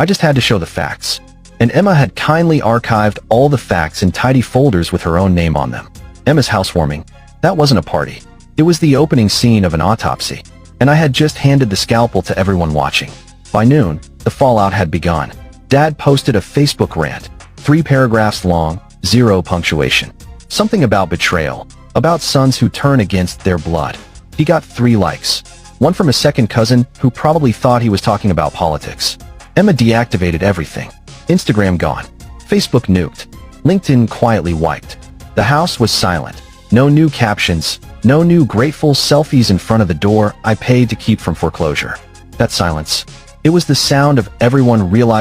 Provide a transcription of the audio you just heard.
I just had to show the facts. And Emma had kindly archived all the facts in tidy folders with her own name on them. Emma's housewarming. That wasn't a party. It was the opening scene of an autopsy. And I had just handed the scalpel to everyone watching. By noon, the fallout had begun. Dad posted a Facebook rant. 3 paragraphs long, 0 punctuation. Something about betrayal. About sons who turn against their blood. He got 3 likes. One from a second cousin who probably thought he was talking about politics. Emma deactivated everything. Instagram gone. Facebook nuked. LinkedIn quietly wiped. The house was silent. No new captions. No new grateful selfies in front of the door I paid to keep from foreclosure. That silence. It was the sound of everyone realizing